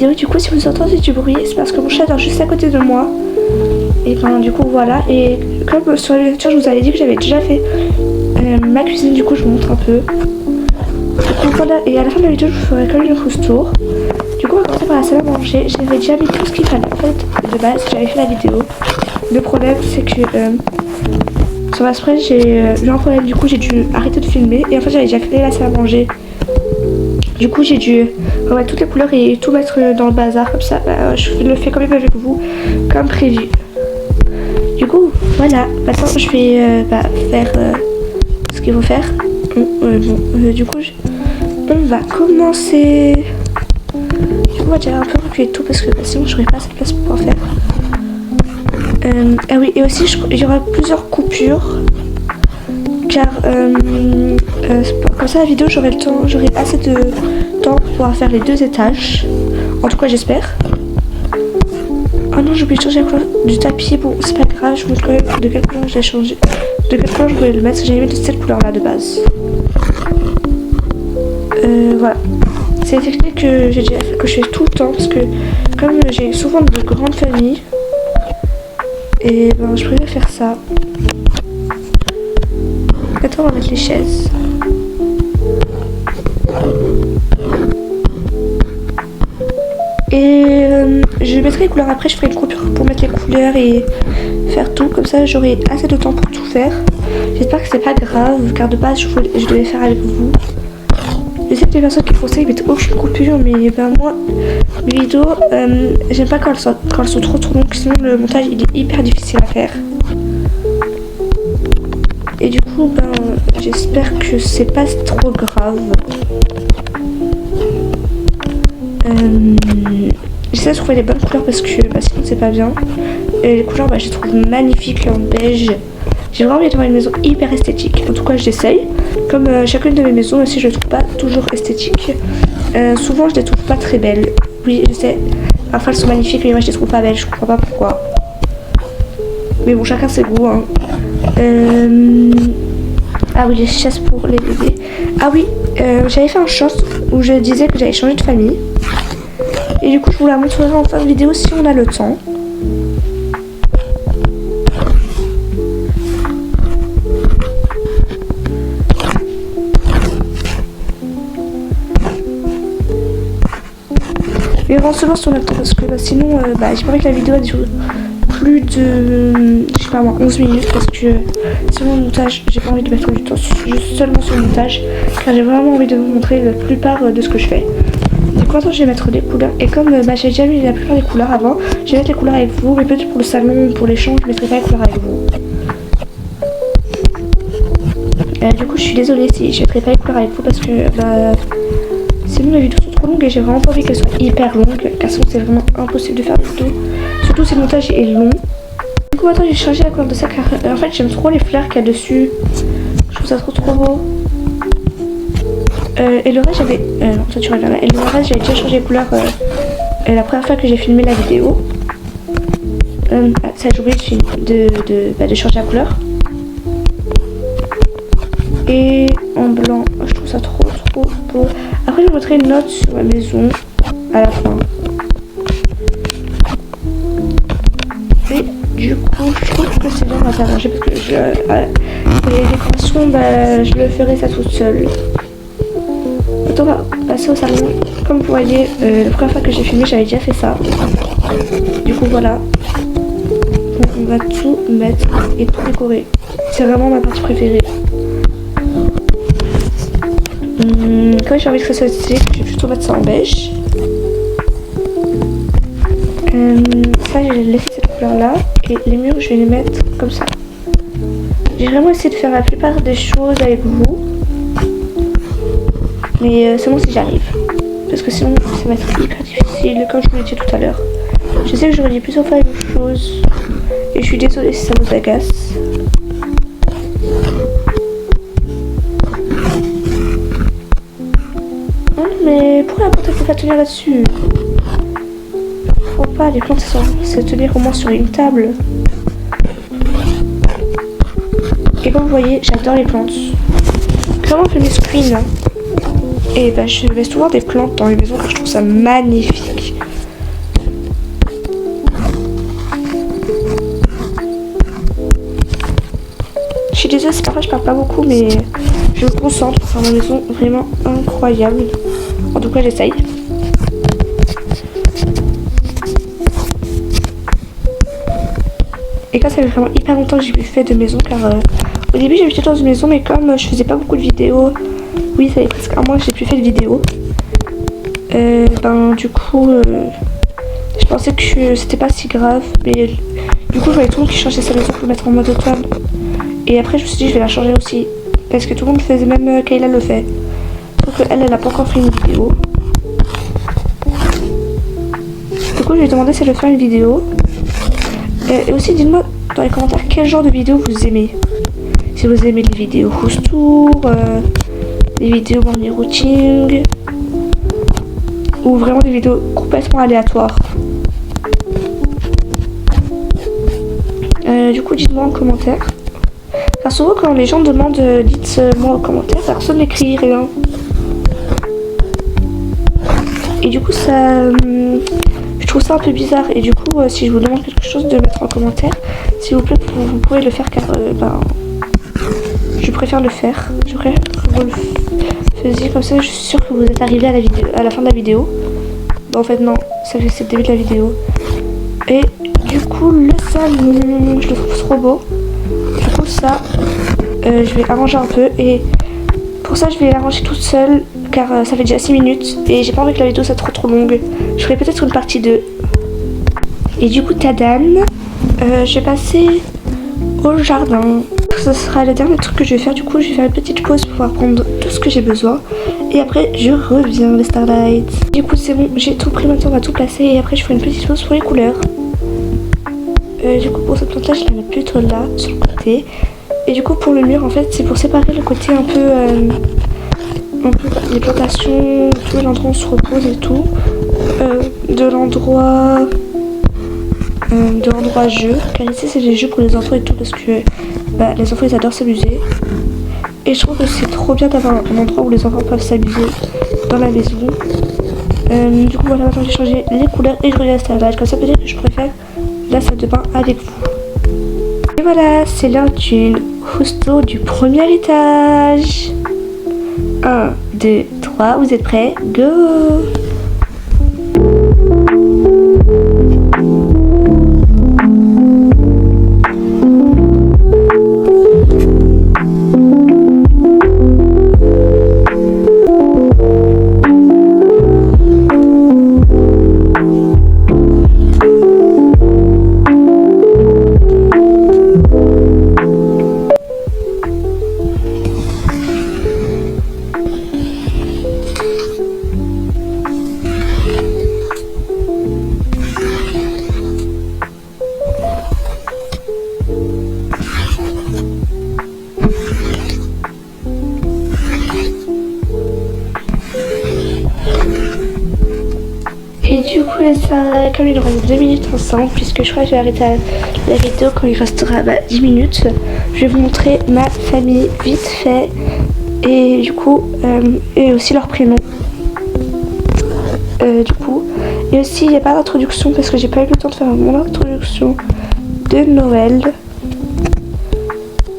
vidéo. Du coup, si vous entendez du bruit, c'est parce que mon chat dort juste à côté de moi. Et ben du coup voilà. Et comme sur la lecture je vous avais dit que j'avais déjà fait ma cuisine, du coup je vous montre un peu. Du coup voilà, et à la fin de la vidéo je vous ferai comme une fausse tour. Du coup on va commencer par la salle à manger. J'avais déjà mis tout ce qu'il fallait en fait de base, j'avais fait la vidéo. Le problème c'est que sur ma spread j'ai eu un problème, du coup j'ai dû arrêter de filmer. Et en fait j'avais déjà créé la salle à manger. Du coup j'ai dû remettre toutes les couleurs et tout mettre dans le bazar comme ça. Je le fais quand même avec vous comme prévu. Du coup voilà, maintenant je vais faire ce qu'il faut faire. Du coup on va commencer. Du coup on va déjà un peu reculer tout parce que sinon j'aurais pas assez de place pour pouvoir faire. Ah oui, et aussi il y aura plusieurs coupures. Car comme ça la vidéo j'aurai le temps, j'aurai assez de temps pour pouvoir faire les 2 étages. En tout cas j'espère. Oh non, j'ai oublié de changer la couleur du tapis. Bon c'est pas grave, je vous montre quand même de quelle couleur je l'ai changé. De quelle couleur je voulais le mettre, parce que j'ai mis de cette couleur là de base. Voilà. C'est une technique que j'ai déjà fait, que je fais tout le temps, parce que comme j'ai souvent de grandes familles, et ben je préfère faire ça. Maintenant on va mettre les chaises. Et je mettrai les couleurs après, je ferai une coupure pour mettre les couleurs et faire tout. Comme ça j'aurai assez de temps pour tout faire. J'espère que c'est pas grave, car de base je devais faire avec vous. Je sais que les personnes qui font ça ils mettent aucune coupure, mais ben moi mes vidéos j'aime pas quand elles sont trop longues, sinon le montage il est hyper difficile à faire. Et du coup ben j'espère que c'est pas trop grave. J'essaie de trouver les bonnes couleurs parce que sinon c'est pas bien. Et les couleurs je les trouve magnifiques en beige. J'ai vraiment envie d'avoir une maison hyper esthétique. En tout cas j'essaye. Comme chacune de mes maisons aussi je les trouve pas toujours esthétiques. Souvent je les trouve pas très belles. Oui je sais, parfois elles sont magnifiques mais moi je les trouve pas belles, je comprends pas pourquoi. Mais bon chacun ses goûts hein. Ah oui les chaises pour les bébés. Ah oui j'avais fait un short où je disais que j'avais changé de famille. Et du coup je vous la montrerai en fin de vidéo si on a le temps. Mais vraiment seulement si on a le temps parce que sinon j'ai pas envie que la vidéo dure plus de je sais pas moi 11 minutes parce que sinon le montage j'ai pas envie de mettre du temps juste seulement sur le montage car j'ai vraiment envie de vous montrer la plupart de ce que je fais. Du coup maintenant je vais mettre des couleurs et comme j'ai déjà mis la plupart des couleurs avant, je vais mettre les couleurs avec vous, mais peut-être pour le salon ou pour les chambres je mettrai pas les couleurs avec vous. Du coup je suis désolée si je mettrai pas les couleurs avec vous parce que sinon les vidéos sont trop longues et j'ai vraiment pas envie qu'elles soient hyper longues car sinon c'est vraiment impossible de faire des vidéos. Surtout si le montage est long. Du coup maintenant j'ai changé la couleur de ça car en fait j'aime trop les fleurs qu'il y a dessus. Je trouve ça trop beau. Et le reste j'avais... non toi tu regardes là. Et le reste j'avais déjà changé les couleurs la première fois que j'ai filmé la vidéo. Ça j'ai oublié de changer la couleur. Et en blanc, je trouve ça trop beau. Après je vous montrerai une note sur ma maison à la fin. Et du coup je trouve que c'est bien à s'arranger parce que les décorations je le ferai ça toute seule. Maintenant on va passer au salon. Comme vous voyez la première fois que j'ai filmé j'avais déjà fait ça. Du coup voilà. Donc, on va tout mettre et tout décorer. C'est vraiment ma partie préférée. Comme j'ai envie que ça soit stylé, je vais plutôt mettre ça en beige. Ça j'ai laissé cette couleur là. Et les murs je vais les mettre comme ça. J'ai vraiment essayé de faire la plupart des choses avec vous. Mais seulement si j'arrive. Parce que sinon ça va être hyper difficile comme je vous l'ai dit tout à l'heure. Je sais que j'aurais dit plusieurs fois la même chose. Et je suis désolée si ça vous agace. Mais pourquoi la porte elle peut pas tenir là-dessus? Faut pas, les plantes sont se tenir au moins sur une table. Et comme vous voyez, j'adore les plantes. Comment on fait mes screens? Et je mets souvent des plantes dans les maisons car je trouve ça magnifique. c'est parfois je parle pas beaucoup, mais je me concentre pour faire ma maison vraiment incroyable. En tout cas, j'essaye. Et là, ça fait vraiment hyper longtemps que j'ai plus fait de maison, car au début j'habitais dans une maison, mais comme je faisais pas beaucoup de vidéos, oui, ça fait presque un mois que j'ai plus fait de vidéos. Du coup, je pensais que c'était pas si grave, mais du coup, je voyais tout le monde qui changeait sa maison pour le mettre en mode automne. Et après, je me suis dit, je vais la changer aussi, parce que tout le monde faisait, même Kayla le fait. Sauf qu'elle, elle a pas encore fait une vidéo. Du coup, je lui ai demandé si elle veut faire une vidéo. Et aussi, dites-moi dans les commentaires quel genre de vidéo vous aimez. Si vous aimez les vidéos house tour, les vidéos morning routine, ou vraiment des vidéos complètement aléatoires. Du coup, dites-moi en commentaire. Car souvent, quand les gens demandent, dites-moi en commentaire, personne n'écrit rien. Et du coup, ça, je trouve ça un peu bizarre. Et du coup, si je vous demande quelque chose, de mettre en commentaire, s'il vous plaît, vous pouvez le faire, car je préfère le faire. Je préfère que vous le faisiez comme ça. Je suis sûre que vous êtes arrivé à la fin de la vidéo. Bon, en fait, non, ça c'est le début de la vidéo. Et du coup, le salon, je le trouve trop beau. Du coup, ça, je vais arranger un peu. Et pour ça, je vais l'arranger toute seule, car ça fait déjà 6 minutes. Et j'ai pas envie que la vidéo soit trop longue. Je ferai peut-être une partie 2. Et du coup, tadam, je vais passer au jardin. Ce sera le dernier truc que je vais faire. Du coup, je vais faire une petite pause pour pouvoir prendre tout ce que j'ai besoin. Et après, je reviens, les Starlights. Du coup, c'est bon, j'ai tout pris, maintenant on va tout placer. Et après, je ferai une petite pause pour les couleurs. Du coup, pour cette plante-là, je la mets plutôt là, sur le côté. Et du coup, pour le mur, en fait, c'est pour séparer le côté un peu les plantations, tout l'endroit où on se repose et tout, de l'endroit jeu. Car ici, c'est des jeux pour les enfants et tout, parce que les enfants, ils adorent s'amuser. Et je trouve que c'est trop bien d'avoir un endroit où les enfants peuvent s'amuser dans la maison. Du coup, voilà, maintenant j'ai changé les couleurs et je regarde Starlight. Comme ça peut dire que je préfère la salle de bain avec vous. Et voilà, c'est l'heure d'une house tour du premier étage. 1, 2, 3, vous êtes prêts? Go! Et du coup, ça, comme il nous reste 2 minutes ensemble, puisque je crois que je vais arrêter la vidéo quand il restera 10 minutes, je vais vous montrer ma famille vite fait. Et du coup, et aussi leur prénom. Du coup, et aussi il n'y a pas d'introduction parce que j'ai pas eu le temps de faire mon introduction de Noël.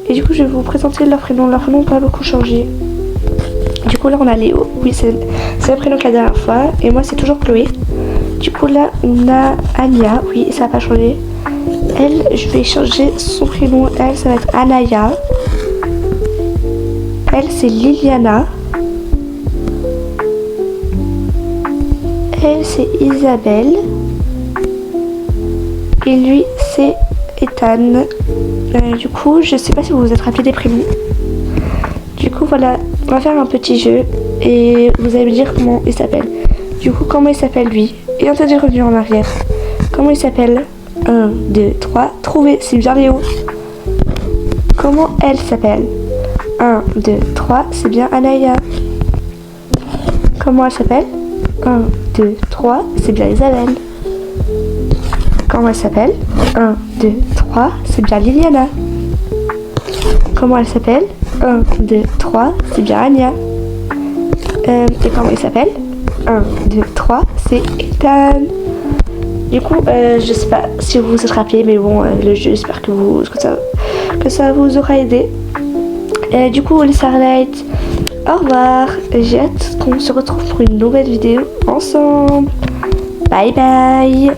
Et du coup, je vais vous présenter leur prénom. Leur prénom n'a pas beaucoup changé. Du coup, là, on a Léo. Oui, c'est le prénom que la dernière fois. Et moi, c'est toujours Chloé. Du coup, là, on a Anya. Oui, ça n'a pas changé. Elle, je vais changer son prénom. Elle, ça va être Anaya. Elle, c'est Liliana. Elle, c'est Isabelle. Et lui, c'est Ethan. Du coup, je sais pas si vous vous êtes rappelé des prénoms. Du coup, voilà, on va faire un petit jeu. Et vous allez me dire comment il s'appelle. Du coup, comment il s'appelle lui? Et on t'a dit revenu en arrière. Comment il s'appelle? 1, 2, 3. Trouver, c'est bien Léo. Comment elle s'appelle? 1, 2, 3. C'est bien Anaya. Comment elle s'appelle? 1, 2, 3. C'est bien Isabelle. Comment elle s'appelle? 1, 2, 3. C'est bien Liliana. Comment elle s'appelle? 1, 2, 3. C'est bien Anya. Et comment il s'appelle? 1, 2, 3. C'est Ethan. Du coup, je sais pas si vous vous êtes rappelé, mais bon, le jeu, j'espère que ça vous aura aidé. Du coup, les Starlight, au revoir. J'ai hâte qu'on se retrouve pour une nouvelle vidéo ensemble. Bye bye.